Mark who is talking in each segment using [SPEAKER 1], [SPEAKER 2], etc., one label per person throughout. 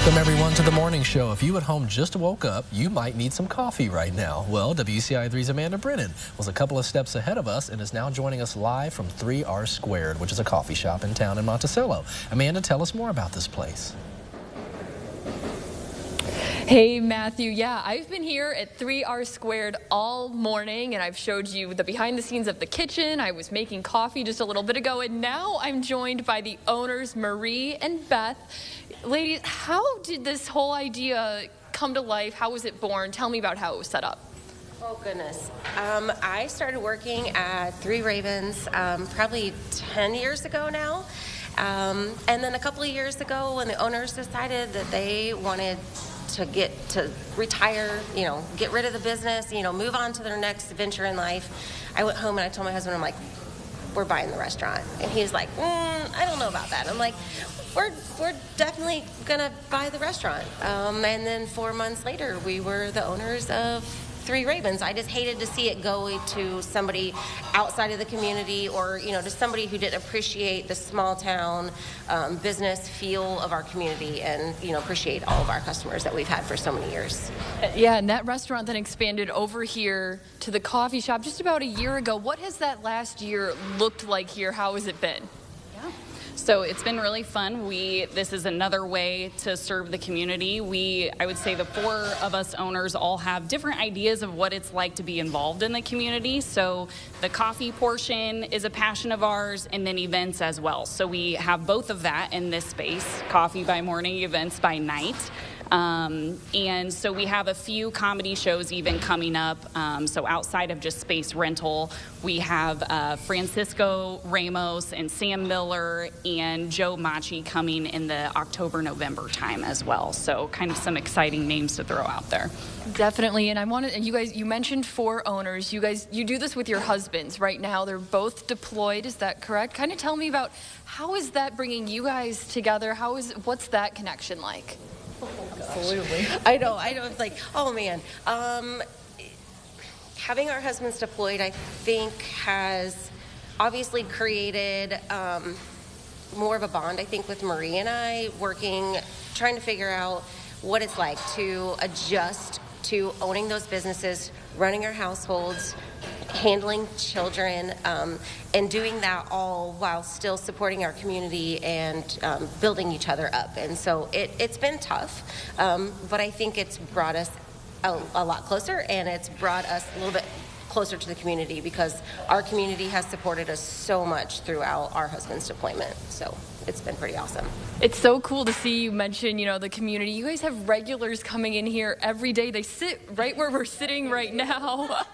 [SPEAKER 1] Welcome everyone to the morning show. If you at home just woke up, you might need some coffee right now. Well, WCI3's Amanda Brennan was a couple of steps ahead of us and is now joining us live from 3R Squared, which is a coffee shop in town in Monticello. Amanda, tell us more about this place.
[SPEAKER 2] Hey Matthew, yeah, I've been here at 3R Squared all morning and I've showed you the behind the scenes of the kitchen. I was making coffee just a little bit ago and now I'm joined by the owners, Marie and Beth. Ladies, how did this whole idea come to life? How was it born? Tell me about how it was set up.
[SPEAKER 3] Oh goodness. I started working at Three Ravens probably 10 years ago now. And then a couple of years ago when the owners decided that they wanted to retire, get rid of the business, move on to their next venture in life, I went home and I told my husband, I'm like, we're buying the restaurant. And he was like, I don't know about that. I'm like, we're definitely gonna buy the restaurant. And then 4 months later, we were the owners of Three Ravens. I just hated to see it go to somebody outside of the community or, to somebody who didn't appreciate the small town business feel of our community and, appreciate all of our customers that we've had for so many years.
[SPEAKER 2] Yeah, and that restaurant then expanded over here to the coffee shop just about a year ago. What has that last year looked like here? How has it been?
[SPEAKER 4] So it's been really fun. This is another way to serve the community. I would say the four of us owners all have different ideas of what it's like to be involved in the community. So the coffee portion is a passion of ours and then events as well. So we have both of that in this space, coffee by morning, events by night. And so we have a few comedy shows even coming up. So outside of just space rental, we have Francisco Ramos and Sam Miller and Joe Machi coming in the October-November time as well. So kind of some exciting names to throw out there.
[SPEAKER 2] Definitely. And you mentioned four owners. You do this with your husbands right now. They're both deployed. Is that correct? Kind of tell me about how is that bringing you guys together? What's that connection like?
[SPEAKER 3] Absolutely. I know. It's like, oh man. Having our husbands deployed, I think, has obviously created more of a bond, I think, with Marie and I, trying to figure out what it's like to adjust to owning those businesses, running our households, handling children, and doing that all while still supporting our community and building each other up. And so it's been tough, but I think it's brought us a lot closer, and it's brought us a little bit closer to the community because our community has supported us so much throughout our husband's deployment. So it's been pretty awesome.
[SPEAKER 2] It's so cool to see you mention, the community. You guys have regulars coming in here every day. They sit right where we're sitting right now.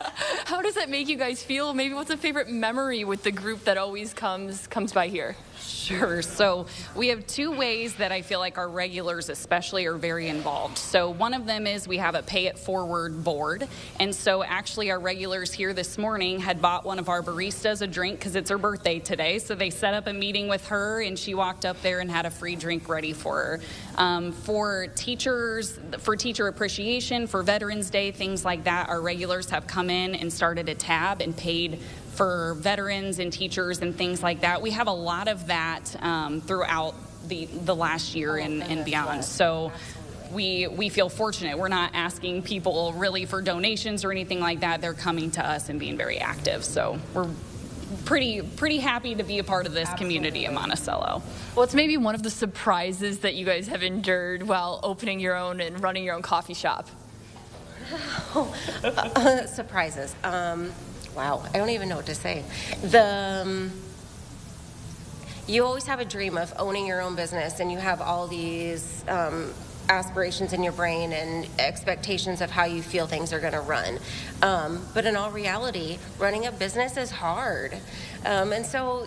[SPEAKER 2] How does that make you guys feel? Maybe what's a favorite memory with the group that always comes by here?
[SPEAKER 4] Sure. So we have two ways that I feel like our regulars especially are very involved. So one of them is we have a pay it forward board. And so actually our regulars here this morning had bought one of our baristas a drink because it's her birthday today. So they set up a meeting with her and she walked up there and had a free drink ready for her. For teachers, for teacher appreciation, for Veterans Day, things like that, our regulars have come in and started a tab and paid for veterans and teachers and things like that. We have a lot of that throughout the last year and beyond. So we feel fortunate. We're not asking people really for donations or anything like that. They're coming to us and being very active. So we're pretty happy to be a part of this community in Monticello.
[SPEAKER 2] Well, it's maybe one of the surprises that you guys have endured while opening your own and running your own coffee shop.
[SPEAKER 3] Surprises. Wow, I don't even know what to say. You always have a dream of owning your own business, and you have all these aspirations in your brain and expectations of how you feel things are going to run. But in all reality, running a business is hard. And so,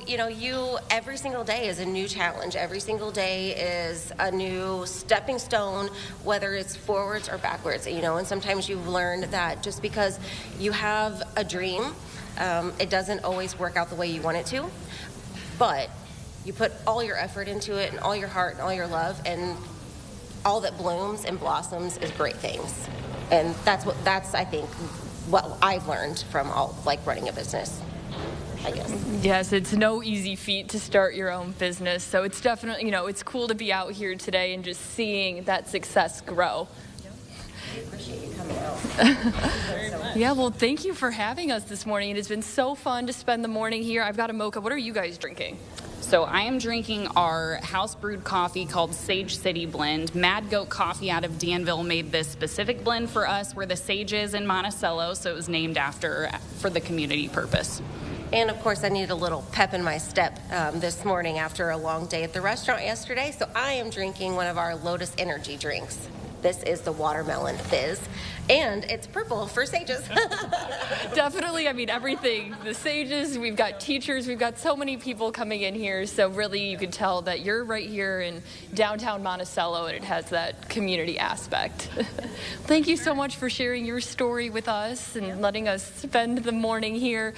[SPEAKER 3] every single day is a new challenge. Every single day is a new stepping stone, whether it's forwards or backwards. And sometimes you've learned that just because you have a dream, it doesn't always work out the way you want it to. But you put all your effort into it and all your heart and all your love, and all that blooms and blossoms is great things. And that's I think what I've learned from running a business. I guess.
[SPEAKER 2] Yes, it's no easy feat to start your own business. So it's definitely, it's cool to be out here today and just seeing that success grow.
[SPEAKER 3] I appreciate you coming out.
[SPEAKER 2] Yeah, well, thank you for having us this morning. It has been so fun to spend the morning here. I've got a mocha. What are you guys drinking?
[SPEAKER 4] So I am drinking our house brewed coffee called Sage City Blend. Mad Goat Coffee out of Danville made this specific blend for us where the sage is in Monticello, so it was named for the community purpose.
[SPEAKER 3] And of course, I need a little pep in my step this morning after a long day at the restaurant yesterday. So I am drinking one of our Lotus Energy drinks. This is the Watermelon Fizz, and it's purple for sages.
[SPEAKER 2] Definitely, everything. The sages, we've got teachers, we've got so many people coming in here, so really you could tell that you're right here in downtown Monticello, and it has that community aspect. Thank you so much for sharing your story with us and letting us spend the morning here.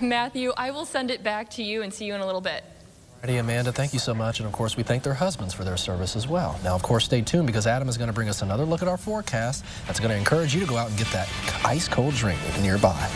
[SPEAKER 2] Matthew, I will send it back to you and see you in a little bit.
[SPEAKER 1] Alrighty, Amanda, thank you so much. And of course, we thank their husbands for their service as well. Now, of course, stay tuned because Adam is going to bring us another look at our forecast that's going to encourage you to go out and get that ice cold drink nearby.